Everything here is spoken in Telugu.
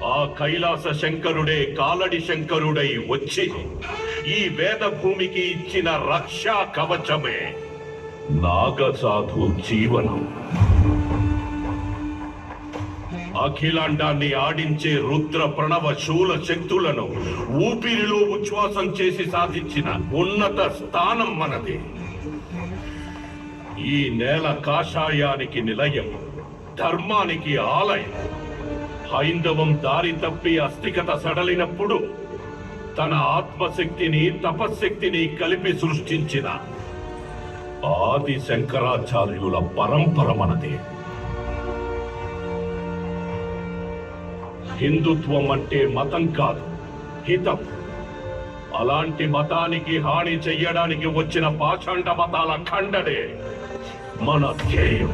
ఆ కైలాస శంకరుడే కాలడి శంకరుడై వచ్చి ఈ వేద భూమికి ఇచ్చిన రక్షా కవచమే నాగసాధు జీవనం. అఖిలాండాన్ని ఆడించే రుద్ర ప్రణవ శూల శక్తులను ఊపిరిలో ఉచ్ఛ్వాసం చేసి సాధించిన ఉన్నత స్థానం మనది. ఈ నేల కాషాయానికి నిలయం, ధర్మానికి ఆలయం. హైందవం దారి తప్పి అస్థికత సడలినప్పుడు తన ఆత్మశక్తిని తపశక్తిని కలిపి సృష్టించిన ఆది శంకరాచార్యుల పరంపర మనది. హిందుత్వం అంటే మతం కాదు, హితం. అలాంటి మతానికి హాని చెయ్యడానికి వచ్చిన పాషండ మతాల ఖండనే మన ధ్యేయం.